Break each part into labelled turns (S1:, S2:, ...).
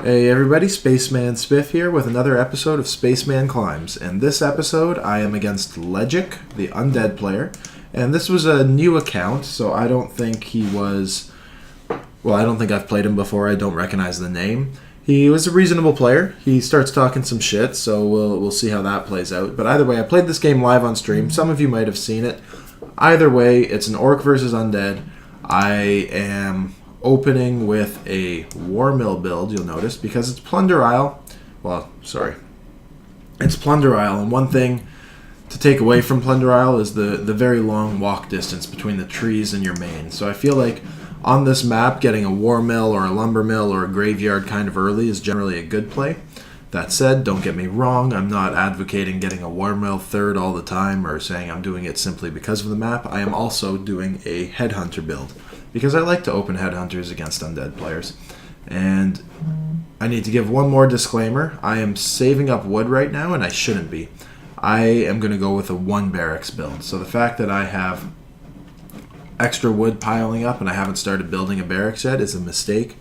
S1: Hey everybody, Spaceman Spiff here with another episode of Spaceman Climbs. And this episode I am against Legic, the Undead player. And this was a new account, so I don't think he was... Well, I don't think I've played him before. I don't recognize the name. He was a reasonable player. He starts talking some shit, so we'll see how that plays out. But either way, I played this game live on stream. Some of you might have seen it. Either way, it's an Orc versus Undead. I am opening with a War Mill build, you'll notice, because it's Plunder Isle. Well, sorry. It's Plunder Isle, and one thing to take away from Plunder Isle is the very long walk distance between the trees and your main. So I feel like on this map, getting a War Mill or a Lumber Mill or a Graveyard kind of early is generally a good play. That said, don't get me wrong, I'm not advocating getting a War Mill third all the time or saying I'm doing it simply because of the map. I am also doing a Headhunter build, because I like to open Headhunters against Undead players. And I need to give one more disclaimer. I am saving up wood right now, and I shouldn't be. I am going to go with a 1 barracks build. So the fact that I have extra wood piling up and I haven't started building a barracks yet is a mistake.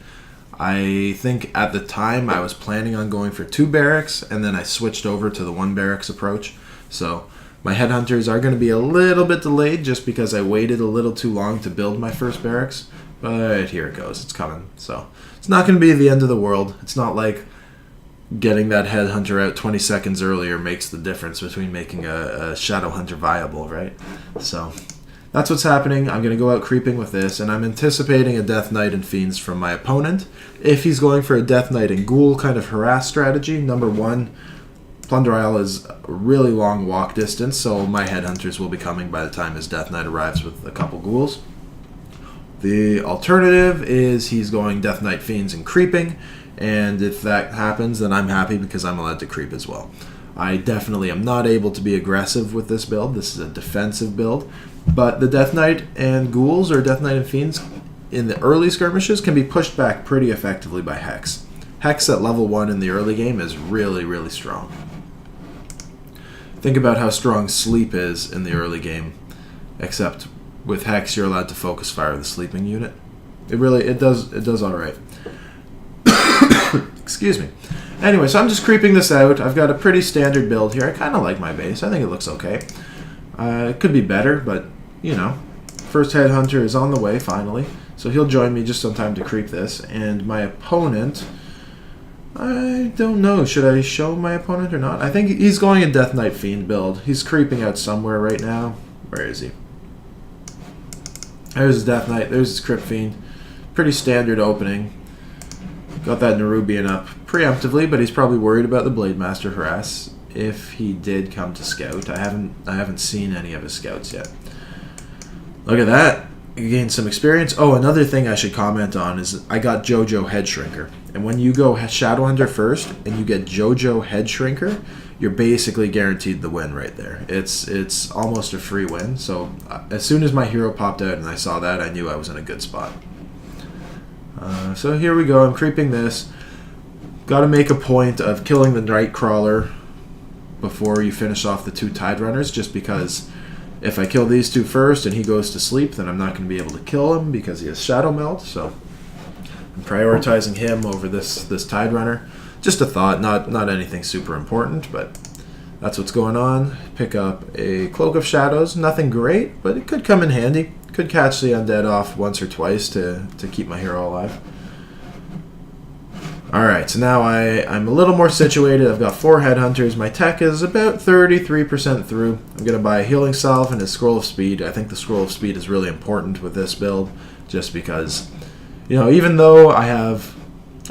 S1: I think at the time I was planning on going for 2 barracks, and then I switched over to the 1 barracks approach. So my Headhunters are going to be a little bit delayed just because I waited a little too long to build my first barracks. But here it goes. It's coming. So it's not going to be the end of the world. It's not like getting that Headhunter out 20 seconds earlier makes the difference between making a Shadow Hunter viable, right? So that's what's happening. I'm going to go out creeping with this, and I'm anticipating a Death Knight and Fiends from my opponent. If he's going for a Death Knight and Ghoul kind of harass strategy, number one, Plunder Isle is a really long walk distance, so my Headhunters will be coming by the time his Death Knight arrives with a couple Ghouls. The alternative is he's going Death Knight, Fiends, and creeping, and if that happens, then I'm happy because I'm allowed to creep as well. I definitely am not able to be aggressive with this build. This is a defensive build. But the Death Knight and Ghouls, or Death Knight and Fiends, in the early skirmishes can be pushed back pretty effectively by Hex. Hex at level 1 in the early game is really, really strong. Think about how strong Sleep is in the early game, except with Hex you're allowed to focus fire the sleeping unit. It does alright. Excuse me. Anyway, so I'm just creeping this out. I've got a pretty standard build here. I kind of like my base. I think it looks okay. It could be better, but, you know, first Headhunter is on the way, finally. So he'll join me just in time to creep this. And my opponent, I don't know. Should I show my opponent or not? I think he's going a Death Knight Fiend build. He's creeping out somewhere right now. Where is he? There's his Death Knight. There's his Crypt Fiend. Pretty standard opening. Got that Nerubian up preemptively, but he's probably worried about the Blade Master harass. If he did come to scout, I haven't seen any of his scouts yet. Look at that. You gained some experience. Oh, another thing I should comment on is I got Jojo Head Shrinker. And when you go Shadow Hunter first and you get Jojo Head Shrinker, you're basically guaranteed the win right there. It's almost a free win. So as soon as my hero popped out and I saw that, I knew I was in a good spot. So here we go. I'm creeping this. Got to make a point of killing the Nightcrawler before you finish off the 2 Tide Runners, just because if I kill these 2 first and he goes to sleep, then I'm not going to be able to kill him because he has Shadow Melt. So I'm prioritizing him over this Tide Runner. Just a thought, not anything super important, but that's what's going on. Pick up a Cloak of Shadows. Nothing great, but it could come in handy. Could catch the Undead off once or twice to keep my hero alive. Alright, so now I'm a little more situated. I've got 4 Headhunters. My tech is about 33% through. I'm going to buy a Healing Salve and a Scroll of Speed. I think the Scroll of Speed is really important with this build, just because, you know, even though I have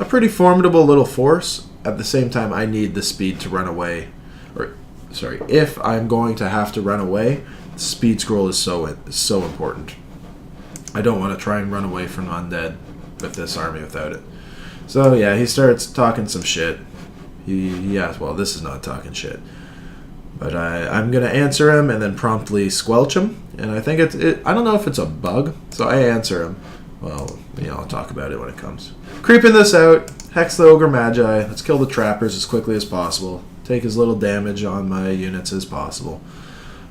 S1: a pretty formidable little force, at the same time I need the speed to run away. Or, sorry, if I'm going to have to run away, the Speed Scroll is so important. I don't want to try and run away from Undead with this army without it. So yeah, he starts talking some shit. Yeah, well, this is not talking shit. But I'm going to answer him and then promptly squelch him. And I think I don't know if it's a bug, so I answer him. Well, you know, I'll talk about it when it comes. Creeping this out, Hex the Ogre Magi. Let's kill the Trappers as quickly as possible. Take as little damage on my units as possible.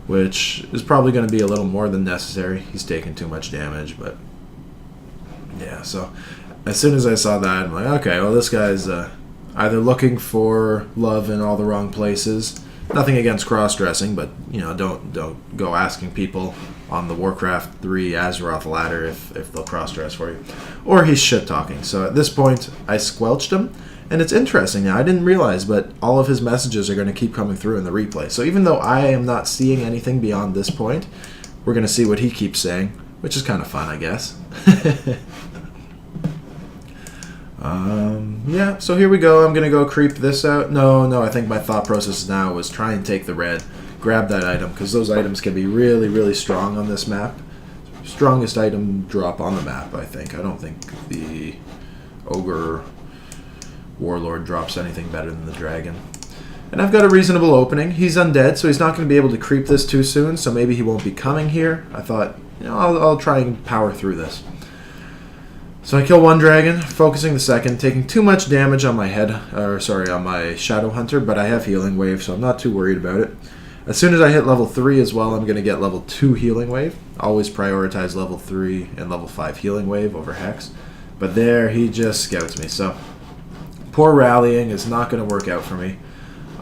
S1: Which is probably going to be a little more than necessary. He's taking too much damage, but yeah, so as soon as I saw that, I'm like, okay, well, this guy's either looking for love in all the wrong places. Nothing against cross-dressing, but don't go asking people on the Warcraft 3 Azeroth ladder if they'll cross-dress for you. Or he's shit-talking. So at this point, I squelched him. And it's interesting now, I didn't realize, but all of his messages are going to keep coming through in the replay. So even though I am not seeing anything beyond this point, we're going to see what he keeps saying, which is kind of fun, I guess. Yeah, so here we go. I'm going to go creep this out. No, I think my thought process now was try and take the red, grab that item, because those items can be really, really strong on this map. Strongest item drop on the map, I think. I don't think the Ogre Warlord drops anything better than the Dragon. And I've got a reasonable opening. He's undead, so he's not going to be able to creep this too soon, so maybe he won't be coming here. I thought, I'll try and power through this. So I kill one dragon, focusing the second, taking too much damage on my on my Shadow Hunter, but I have Healing Wave, so I'm not too worried about it. As soon as I hit level 3 as well, I'm going to get level 2 Healing Wave. Always prioritize level 3 and level 5 Healing Wave over Hex. But there, he just scouts me, so poor rallying is not going to work out for me.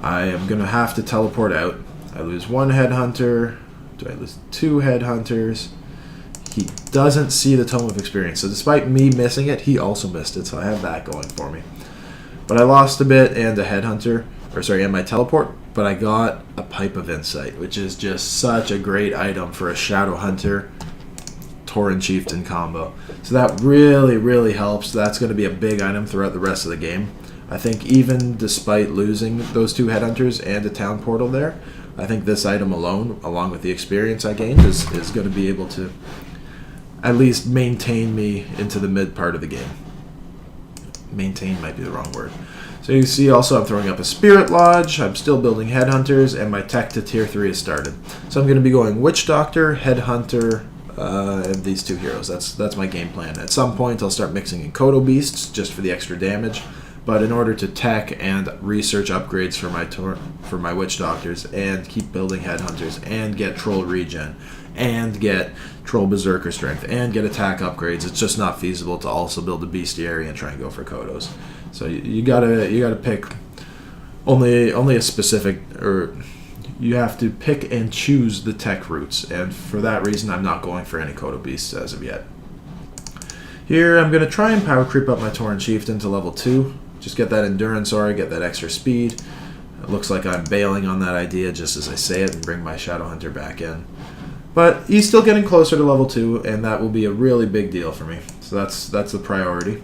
S1: I am going to have to teleport out. I lose one Headhunter. Do I lose 2 Headhunters? He doesn't see the Tome of Experience. So despite me missing it, he also missed it. So I have that going for me. But I lost a bit and a Headhunter. And my teleport. But I got a Pipe of Insight, which is just such a great item for a Shadow Hunter Tauren Chieftain combo. So that really, really helps. That's going to be a big item throughout the rest of the game. I think even despite losing those 2 Headhunters and a Town Portal there, I think this item alone, along with the experience I gained, is going to be able to at least maintain me into the mid part of the game. Maintain might be the wrong word. So you see also I'm throwing up a Spirit Lodge, I'm still building Headhunters, and my tech to tier 3 has started. So I'm going to be going Witch Doctor, Headhunter, and these 2 heroes. That's my game plan. At some point I'll start mixing in Kodo Beasts just for the extra damage. But in order to tech and research upgrades for my Witch Doctors and keep building Headhunters and get Troll Regen and get Troll Berserker Strength and get attack upgrades, it's just not feasible to also build a Bestiary and try and go for Kodos. So you gotta pick only a specific, or you have to pick and choose the tech routes, and for that reason I'm not going for any Kodo Beasts as of yet. Here I'm going to try and power creep up my Tauren Chieftain to level 2. Just get that endurance aura, get that extra speed. It looks like I'm bailing on that idea just as I say it and bring my Shadow Hunter back in. But he's still getting closer to level 2, and that will be a really big deal for me. So that's the priority.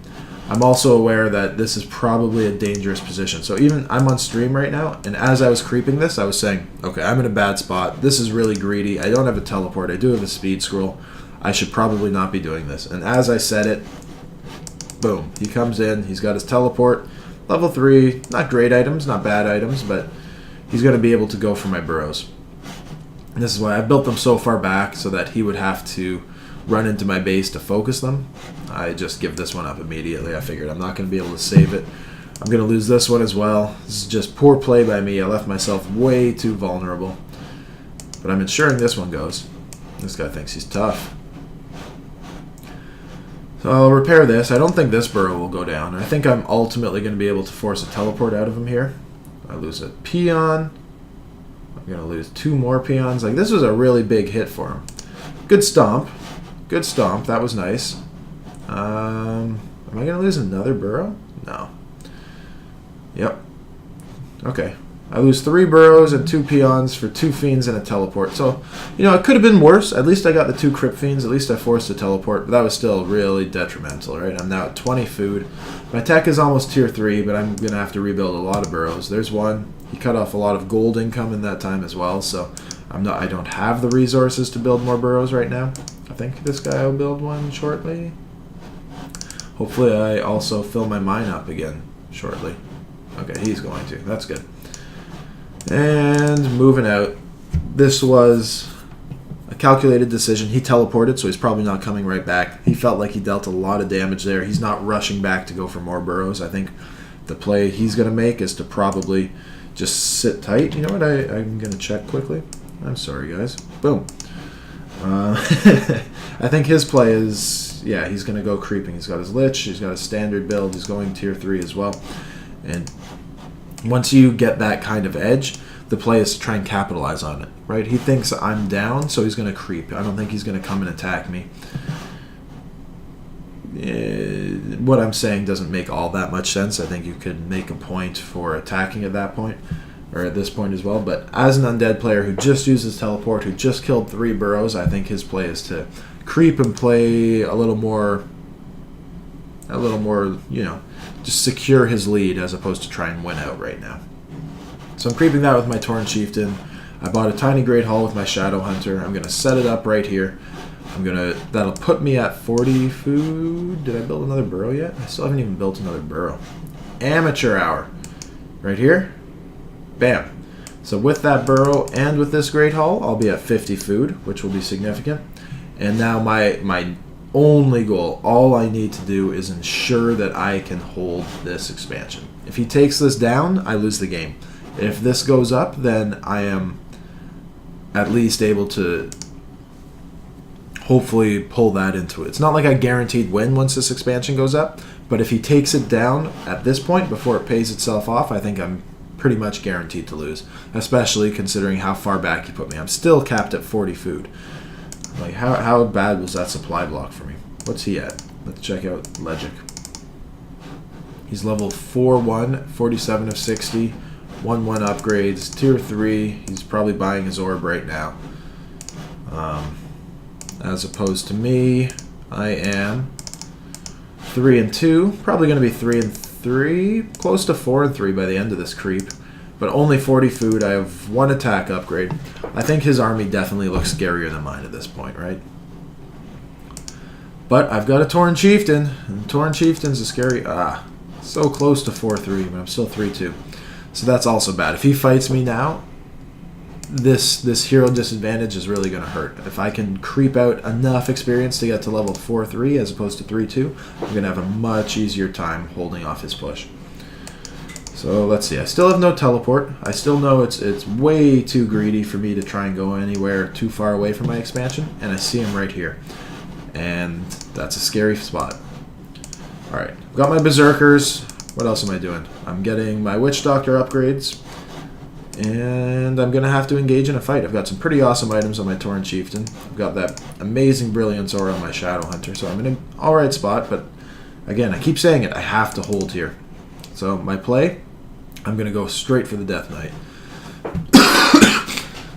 S1: I'm also aware that this is probably a dangerous position. So even I'm on stream right now, and as I was creeping this, I was saying, okay, I'm in a bad spot. This is really greedy. I don't have a teleport. I do have a speed scroll. I should probably not be doing this. And as I said it, boom, he comes in, he's got his teleport, level 3, not great items, not bad items, but he's going to be able to go for my burrows. And this is why I built them so far back so that he would have to run into my base to focus them. I just give this one up immediately. I figured I'm not going to be able to save it. I'm going to lose this one as well. This is just poor play by me. I left myself way too vulnerable. But I'm ensuring this one goes. This guy thinks he's tough. So I'll repair this. I don't think this burrow will go down. I think I'm ultimately going to be able to force a teleport out of him here. I lose a peon. I'm going to lose 2 more peons. Like, this was a really big hit for him. Good stomp. Good stomp. That was nice. Am I going to lose another burrow? No. Yep. Okay. I lose 3 burrows and 2 peons for 2 fiends and a teleport. So, it could have been worse. At least I got the 2 crypt fiends. At least I forced a teleport. But that was still really detrimental, right? I'm now at 20 food. My tech is almost tier 3, but I'm going to have to rebuild a lot of burrows. There's one. He cut off a lot of gold income in that time as well. So I don't have the resources to build more burrows right now. I think this guy will build one shortly. Hopefully I also fill my mine up again shortly. Okay, he's going to. That's good. And moving out. This was a calculated decision. He teleported, so he's probably not coming right back. He felt like he dealt a lot of damage there. He's not rushing back to go for more burrows. I think the play he's going to make is to probably just sit tight. You know what? I'm going to check quickly. I'm sorry, guys. Boom. I think his play is yeah, he's going to go creeping. He's got his Lich, he's got his standard build, he's going tier 3 as well. And once you get that kind of edge, the play is to try and capitalize on it, right? He thinks I'm down, so he's going to creep. I don't think he's going to come and attack me. What I'm saying doesn't make all that much sense. I think you could make a point for attacking at that point, or at this point as well. But as an undead player who just uses teleport, who just killed 3 burrows, I think his play is to creep and play a little more, you know, just secure his lead as opposed to try and win out right now. So I'm creeping that with my Tauren Chieftain. I bought a tiny Great Hall with my Shadow Hunter. I'm going to set it up right here. That'll put me at 40 food. Did I build another burrow yet? I still haven't even built another burrow. Amateur hour. Right here. Bam. So with that burrow and with this Great Hall, I'll be at 50 food, which will be significant. And now my only goal, all I need to do is ensure that I can hold this expansion. If he takes this down, I lose the game. If this goes up, then I am at least able to hopefully pull that into it. It's not like I guaranteed win once this expansion goes up, but if he takes it down at this point before it pays itself off, I think I'm pretty much guaranteed to lose, especially considering how far back he put me. I'm still capped at 40 food. Like, how bad was that supply block for me? What's he at? Let's check out Legic. He's level 4-1, 47 of 60, 1-1 upgrades, tier 3. He's probably buying his orb right now. As opposed to me, I am 3-2, probably going to be 3-3, close to 4-3 by the end of this creep, but only 40 food. I have 1 attack upgrade. I think his army definitely looks scarier than mine at this point, right? But I've got a Tauren Chieftain, and Tauren Chieftain's a scary, so close to 4-3, but I'm still 3-2. So that's also bad. If he fights me now, this hero disadvantage is really going to hurt. If I can creep out enough experience to get to level 4-3 as opposed to 3-2, I'm going to have a much easier time holding off his push. So let's see. I still have no teleport. I still know it's way too greedy for me to try and go anywhere too far away from my expansion, and I see him right here. And that's a scary spot. Alright, I've got my Berserkers. What else am I doing? I'm getting my Witch Doctor upgrades. And I'm going to have to engage in a fight. I've got some pretty awesome items on my Tauren Chieftain. I've got that amazing Brilliance Aura on my Shadow Hunter. So I'm in an alright spot, but again, I keep saying it, I have to hold here. So my play, I'm going to go straight for the Death Knight.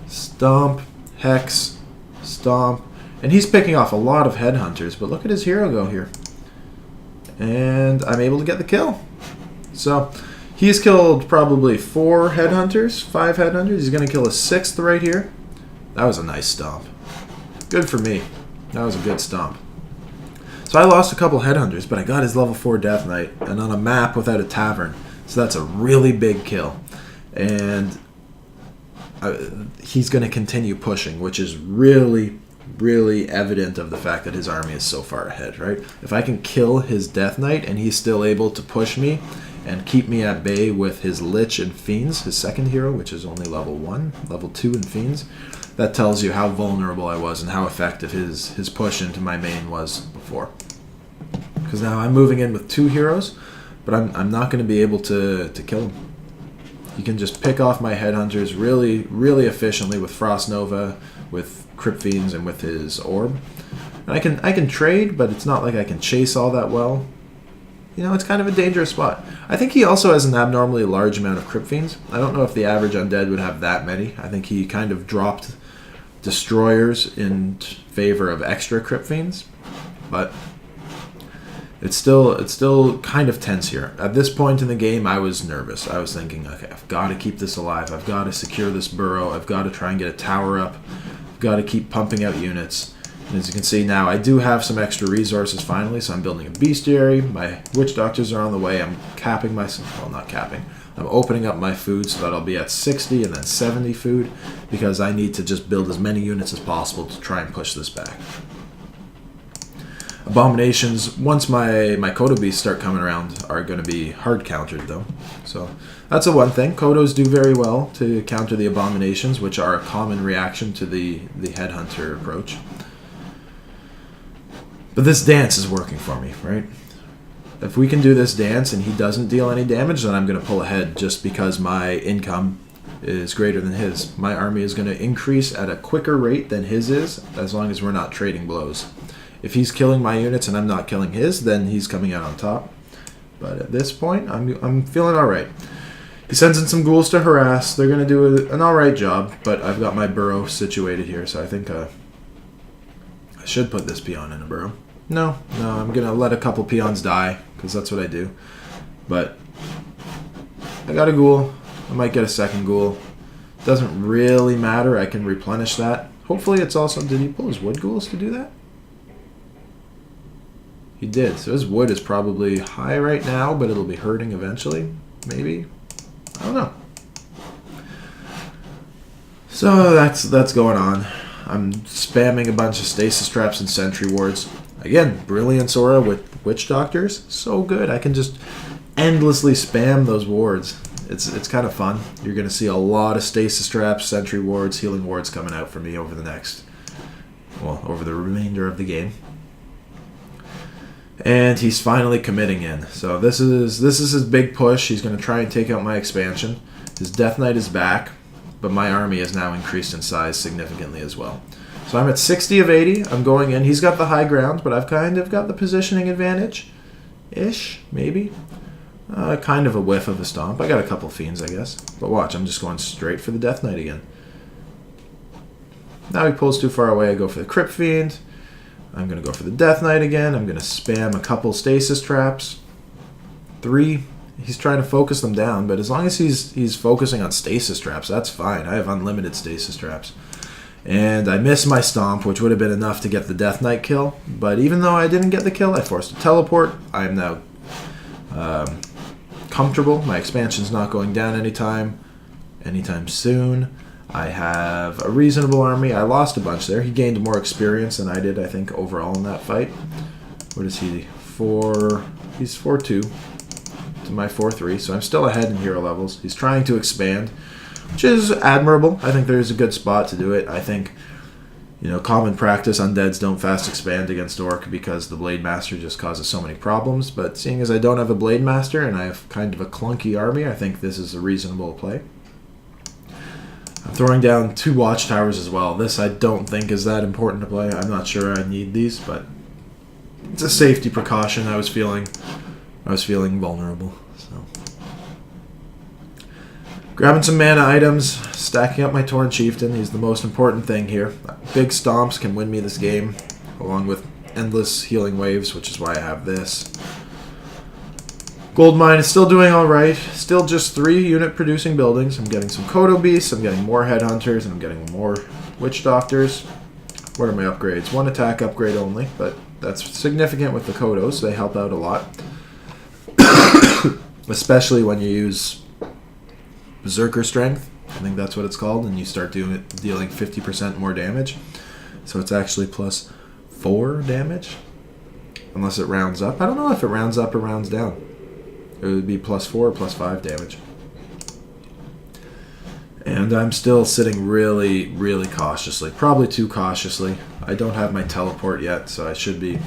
S1: Stomp, Hex, Stomp. And he's picking off a lot of Headhunters, but look at his hero go here. And I'm able to get the kill. So he's killed probably 4 Headhunters, 5 Headhunters. He's going to kill a 6th right here. That was a nice stomp. Good for me. That was a good stomp. So I lost a couple Headhunters, but I got his level 4 Death Knight, and on a map without a tavern. So that's a really big kill. And he's going to continue pushing, which is really evident of the fact that his army is so far ahead, right? If I can kill his Death Knight and he's still able to push me and keep me at bay with his Lich and Fiends, his second hero, which is only level 1, level 2 in Fiends, that tells you how vulnerable I was and how effective his push into my main was before. Because now I'm moving in with 2 heroes, but I'm not going to be able to kill him. He can just pick off my Headhunters really efficiently with Frost Nova, with Crypt Fiends, and with his Orb. And I can trade, but it's not like I can chase all that well. You know, it's kind of a dangerous spot. I think he also has an abnormally large amount of Crypt Fiends. I don't know if the average Undead would have that many. I think he kind of dropped Destroyers in favor of extra Crypt Fiends. But it's still kind of tense here. At this point in the game, I was nervous. I was thinking, okay, I've got to keep this alive. I've got to secure this burrow. I've got to try and get a tower up. I've got to keep pumping out units. And as you can see now, I do have some extra resources finally, so I'm building a bestiary. My Witch Doctors are on the way. I'm capping myself. Well, not capping. I'm opening up my food so that I'll be at 60 and then 70 food, because I need to just build as many units as possible to try and push this back. Abominations, once my Kodo beasts start coming around, are going to be hard countered though. So that's the one thing. Kodos do very well to counter the Abominations, which are a common reaction to the Headhunter approach. But this dance is working for me, right? If we can do this dance and he doesn't deal any damage, then I'm going to pull ahead just because my income is greater than his. My army is going to increase at a quicker rate than his is, as long as we're not trading blows. If he's killing my units and I'm not killing his, then he's coming out on top. But at this point, I'm feeling all right. He sends in some ghouls to harass. They're going to do an all right job, but I've got my burrow situated here, so I think I should put this peon in a burrow. No, I'm going to let a couple peons die, because that's what I do. But I got a ghoul. I might get a second ghoul. Doesn't really matter. I can replenish that. Hopefully it's also... Did he pull his wood ghouls to do that? He did. So his wood is probably high right now, but it'll be hurting eventually. Maybe. I don't know. So that's going on. I'm spamming a bunch of stasis traps and sentry wards. Again, Brilliance Aura with Witch Doctors. So good. I can just endlessly spam those wards. It's kind of fun. You're going to see a lot of stasis traps, sentry wards, healing wards coming out for me over the remainder of the game. And he's finally committing in. So this is his big push. He's going to try and take out my expansion. His Death Knight is back, but my army is now increased in size significantly as well. So I'm at 60 of 80. I'm going in. He's got the high ground, but I've kind of got the positioning advantage-ish, maybe. Kind of a whiff of a stomp. I got a couple fiends, I guess. But watch, I'm just going straight for the Death Knight again. Now he pulls too far away. I go for the Crypt Fiend. I'm going to go for the Death Knight again. I'm going to spam a couple stasis traps. 3. He's trying to focus them down, but as long as he's focusing on stasis traps, that's fine. I have unlimited stasis traps. And I missed my stomp, which would have been enough to get the Death Knight kill. But even though I didn't get the kill, I forced a teleport. I am now comfortable. My expansion's not going down anytime soon. I have a reasonable army. I lost a bunch there. He gained more experience than I did, I think, overall in that fight. What is he? He's 4-2 to my 4-3, so I'm still ahead in hero levels. He's trying to expand, which is admirable. I think there's a good spot to do it. I think, common practice, undeads don't fast expand against Orc because the Blade Master just causes so many problems. But seeing as I don't have a Blade Master and I have kind of a clunky army, I think this is a reasonable play. I'm throwing down 2 watchtowers as well. This I don't think is that important to play. I'm not sure I need these, but it's a safety precaution. I was feeling vulnerable. So grabbing some mana items, stacking up my Torn Chieftain. He's the most important thing here. Big stomps can win me this game, along with endless healing waves, which is why I have this. Gold mine is still doing alright. Still just 3 unit producing buildings. I'm getting some Kodo Beasts, I'm getting more Headhunters, and I'm getting more Witch Doctors. What are my upgrades? 1 attack upgrade only, but that's significant with the Kodos. They help out a lot. Especially when you use Berserker Strength. I think that's what it's called, and you start dealing 50% more damage. So it's actually plus 4 damage. Unless it rounds up. I don't know if it rounds up or rounds down. It would be plus 4 or plus 5 damage. And I'm still sitting really, really cautiously. Probably too cautiously. I don't have my teleport yet, so I should be...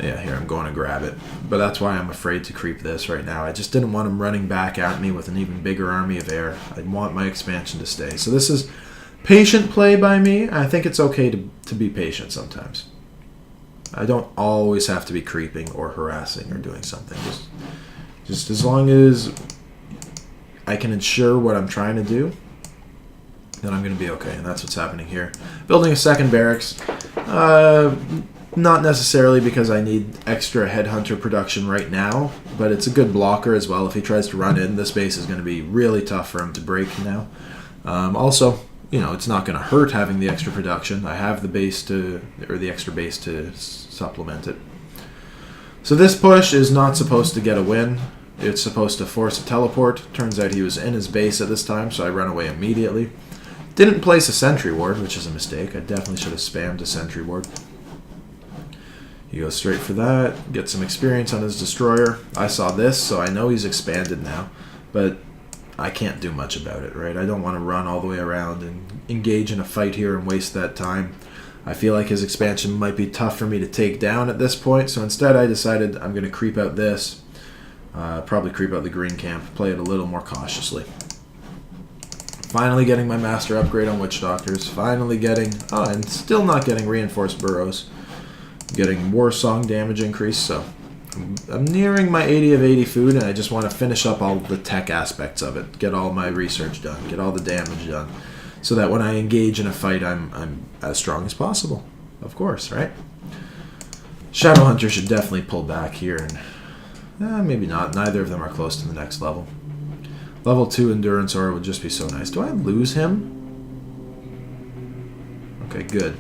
S1: Yeah, here, I'm going to grab it. But that's why I'm afraid to creep this right now. I just didn't want him running back at me with an even bigger army of air. I want my expansion to stay. So this is patient play by me. I think it's okay to be patient sometimes. I don't always have to be creeping or harassing or doing something. Just as long as I can ensure what I'm trying to do, then I'm going to be okay. And that's what's happening here. Building a second barracks. Not necessarily because I need extra Headhunter production right now, but it's a good blocker as well. If he tries to run in, this base is going to be really tough for him to break now. Also, it's not going to hurt having the extra production. I have the extra base to supplement it. So this push is not supposed to get a win. It's supposed to force a teleport. Turns out he was in his base at this time, so I run away immediately. Didn't place a sentry ward, which is a mistake. I definitely should have spammed a sentry ward. He goes straight for that, get some experience on his destroyer. I saw this, so I know he's expanded now, but I can't do much about it, right? I don't want to run all the way around and engage in a fight here and waste that time. I feel like his expansion might be tough for me to take down at this point, so instead I decided I'm going to creep out this. Probably creep out the green camp, play it a little more cautiously. Finally getting my master upgrade on Witch Doctors. Finally getting... Oh, and still not getting reinforced burrows. Getting War Song damage increase, so... I'm nearing my 80 of 80 food, and I just want to finish up all the tech aspects of it. Get all my research done. Get all the damage done. So that when I engage in a fight, I'm as strong as possible. Of course, right? Shadowhunter should definitely pull back here. And maybe not. Neither of them are close to the next level. Level 2 Endurance Aura would just be so nice. Do I lose him? Okay, good.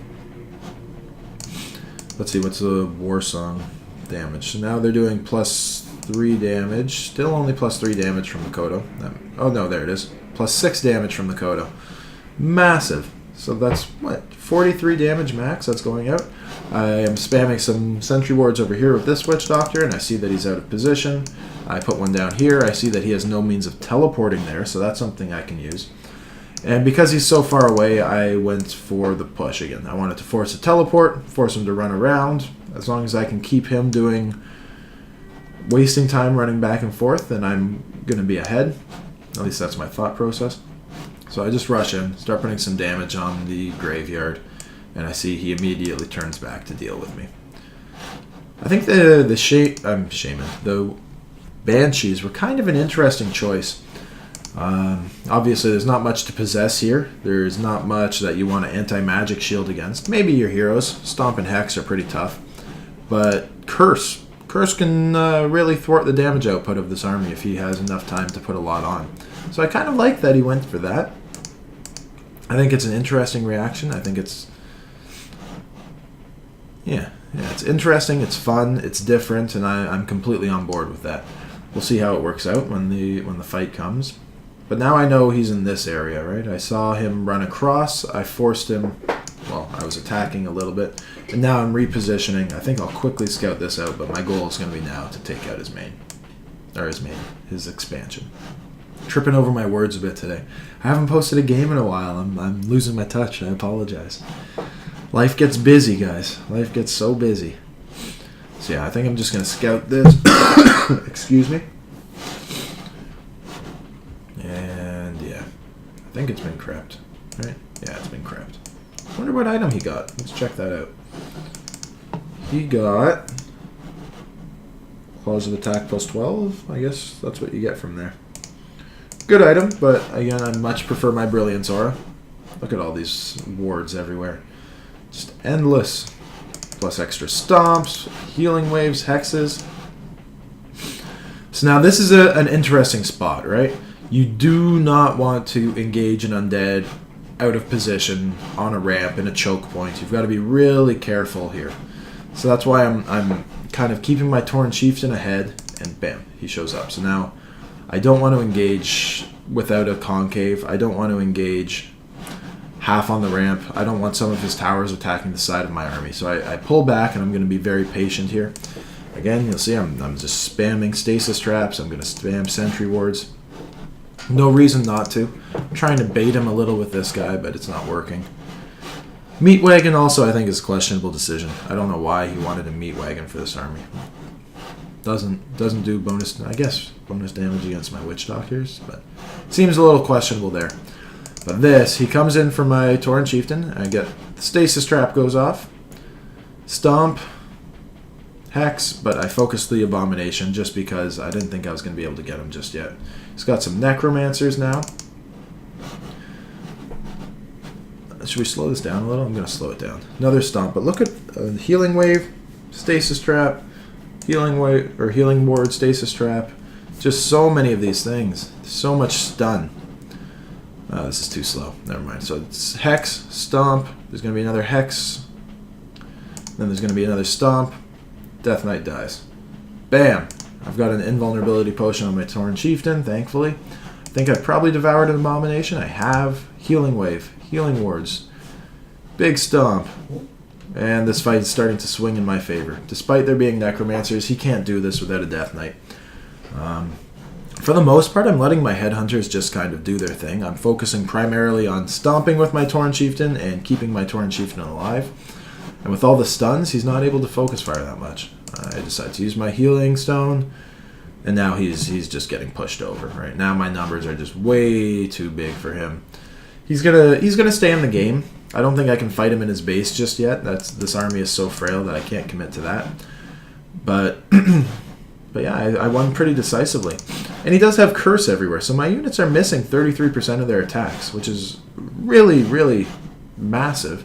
S1: Let's see, what's the War Song damage? So now they're doing +3 damage. Still only +3 damage from Makoto. Oh no, there it is. +6 damage from Makoto. Massive. So that's, what, 43 damage max that's going out. I am spamming some sentry wards over here with this Witch Doctor, and I see that he's out of position. I put one down here. I see that he has no means of teleporting there, so that's something I can use. And because he's so far away, I went for the push again. I wanted to force a teleport, force him to run around. As long as I can keep him wasting time running back and forth, then I'm going to be ahead. At least that's my thought process. So I just rush in, start putting some damage on the graveyard, and I see he immediately turns back to deal with me. I think the Banshees were kind of an interesting choice. Obviously, there's not much to possess here. There's not much that you want to anti-magic shield against. Maybe your heroes. Stomp and Hex are pretty tough. But Curse can really thwart the damage output of this army if he has enough time to put a lot on. So I kind of like that he went for that. I think it's an interesting reaction. I think it's... Yeah, it's interesting, it's fun, it's different, and I'm completely on board with that. We'll see how it works out when the fight comes. But now I know he's in this area, right? I saw him run across, I forced him... Well, I was attacking a little bit, and now I'm repositioning. I think I'll quickly scout this out, but my goal is going to be now to take out his expansion. Tripping over my words a bit today. I haven't posted a game in a while. I'm losing my touch. I apologize. Life gets busy, guys. Life gets so busy. So yeah, I think I'm just going to scout this. Excuse me. And yeah, I think it's been crept. Right? Yeah, it's been crept. I wonder what item he got. Let's check that out. He got Claws of Attack +12. I guess that's what you get from there. Good item, but again, I much prefer my Brilliance Aura. Look at all these wards everywhere. Just endless. Plus extra stomps, healing waves, hexes. So now this is an interesting spot, right? You do not want to engage an undead out of position on a ramp in a choke point. You've got to be really careful here. So that's why I'm kind of keeping my Torn Chieftain ahead, and bam, he shows up. So now I don't want to engage without a concave. I don't want to engage half on the ramp. I don't want some of his towers attacking the side of my army. So I pull back, and I'm going to be very patient here. Again, you'll see I'm just spamming stasis traps. I'm going to spam sentry wards. No reason not to. I'm trying to bait him a little with this guy, but it's not working. Meat Wagon also, I think, is a questionable decision. I don't know why he wanted a Meat Wagon for this army. Doesn't do bonus, I guess, bonus damage against my Witch Doctors, but seems a little questionable there. But this, he comes in for my Torn Chieftain. I get the stasis trap goes off. Stomp. Hex, but I focused the Abomination just because I didn't think I was going to be able to get him just yet. He's got some Necromancers now. Should we slow this down a little? I'm going to slow it down. Another Stomp, but look at Healing Wave, Stasis Trap, Healing Wave, or Healing Ward, Stasis Trap. Just so many of these things. So much stun. This is too slow. Never mind. So it's Hex, Stomp. There's going to be another Hex. Then there's going to be another Stomp. Death Knight dies. Bam! I've got an invulnerability potion on my Torn Chieftain, thankfully. I think I've probably devoured an Abomination. I have. Healing Wave. Healing Wards. Big Stomp. And this fight is starting to swing in my favor. Despite there being Necromancers, he can't do this without a Death Knight. For the most part, I'm letting my Headhunters just kind of do their thing. I'm focusing primarily on stomping with my Torn Chieftain and keeping my Torn Chieftain alive. And with all the stuns, he's not able to focus fire that much. I decide to use my healing stone, and now he's just getting pushed over. Right now, my numbers are just way too big for him. He's gonna stay in the game. I don't think I can fight him in his base just yet. This army is so frail that I can't commit to that. But but yeah, I won pretty decisively. And he does have curse everywhere, so my units are missing 33% of their attacks, which is really, really massive.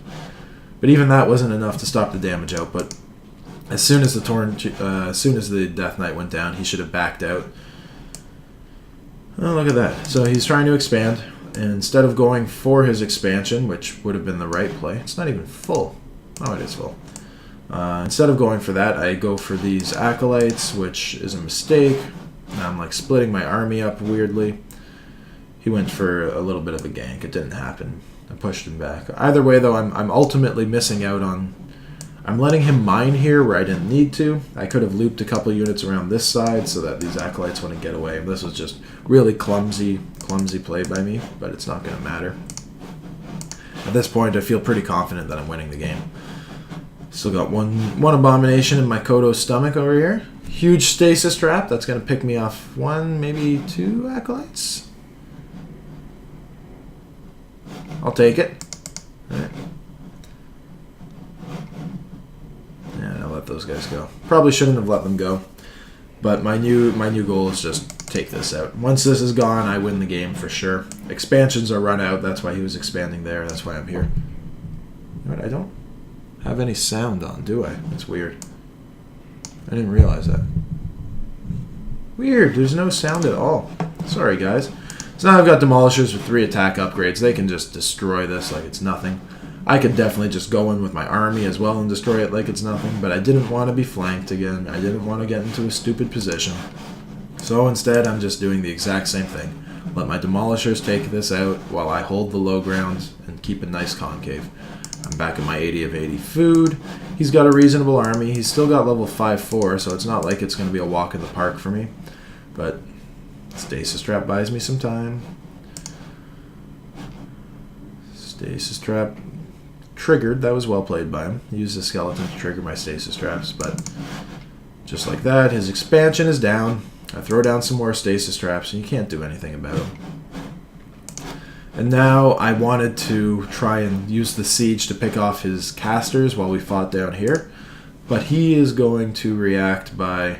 S1: But even that wasn't enough to stop the damage output. As soon as the Death Knight went down, he should have backed out. Oh, look at that. So he's trying to expand, and instead of going for his expansion, which would have been the right play, it's not even full. Oh, it is full. Instead of going for that, I go for these Acolytes, which is a mistake. Now I'm like splitting my army up weirdly. He went for a little bit of a gank. It didn't happen. I pushed him back. Either way, though, I'm ultimately missing out on... I'm letting him mine here where I didn't need to. I could have looped a couple units around this side so that these Acolytes wouldn't get away. This was just really clumsy play by me, but it's not going to matter. At this point, I feel pretty confident that I'm winning the game. Still got one Abomination in my Kodo's stomach over here. Huge Stasis Trap. That's going to pick me off one, maybe two Acolytes. I'll take it. All right. Yeah, I'll let those guys go. Probably shouldn't have let them go. But my new goal is just take this out. Once this is gone, I win the game for sure. Expansions are run out. That's why he was expanding there. That's why I'm here. You know what? I don't have any sound on, do I? That's weird. I didn't realize that. Weird. There's no sound at all. Sorry, guys. So now I've got Demolishers with 3 attack upgrades. They can just destroy this like it's nothing. I could definitely just go in with my army as well and destroy it like it's nothing, but I didn't want to be flanked again. I didn't want to get into a stupid position. So instead, I'm just doing the exact same thing. Let my Demolishers take this out while I hold the low ground and keep a nice concave. I'm back at my 80 of 80 food. He's got a reasonable army. He's still got level 5-4, so it's not like it's going to be a walk in the park for me. But Stasis Trap buys me some time. Stasis Trap triggered. That was well played by him. He used the skeleton to trigger my Stasis Traps, but just like that, his expansion is down. I throw down some more Stasis Traps, and you can't do anything about them. And now I wanted to try and use the siege to pick off his casters while we fought down here, but he is going to react by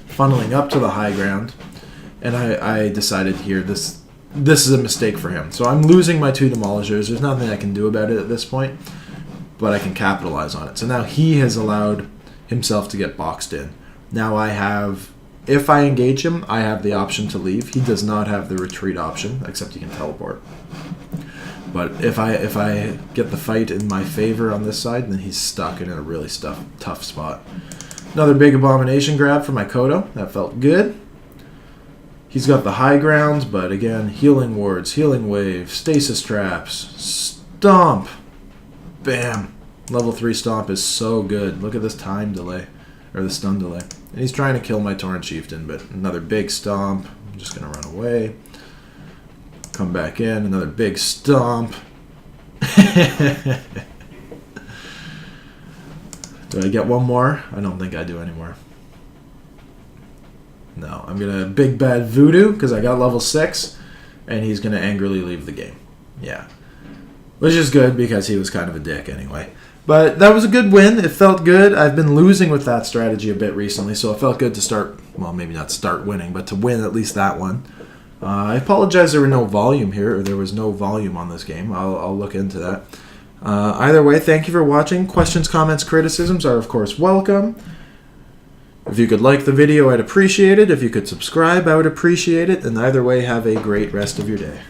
S1: funneling up to the high ground, and I decided here this is a mistake for him. So I'm losing my 2 Demolishers. There's nothing I can do about it at this point, but I can capitalize on it. So now he has allowed himself to get boxed in. Now I have... If I engage him, I have the option to leave. He does not have the retreat option, except he can teleport. But if I get the fight in my favor on this side, then he's stuck in a really tough spot. Another big Abomination grab for my Kodo. That felt good. He's got the high ground, but again, healing wards, healing wave, stasis traps, stomp. Bam. Level 3 stomp is so good. Look at this time delay, or the stun delay. And he's trying to kill my Tauren Chieftain, but another big stomp. I'm just going to run away. Come back in, another big stomp. Do I get one more? I don't think I do anymore. No, I'm going to big bad voodoo because I got level 6, and he's going to angrily leave the game. Yeah. Which is good because he was kind of a dick anyway. But that was a good win. It felt good. I've been losing with that strategy a bit recently, so it felt good to start, well, maybe not start winning, but to win at least that one. I apologize there were no volume here, or there was no volume on this game. I'll look into that. Either way, thank you for watching. Questions, comments, criticisms are, of course, welcome. If you could like the video, I'd appreciate it. If you could subscribe, I would appreciate it. And either way, have a great rest of your day.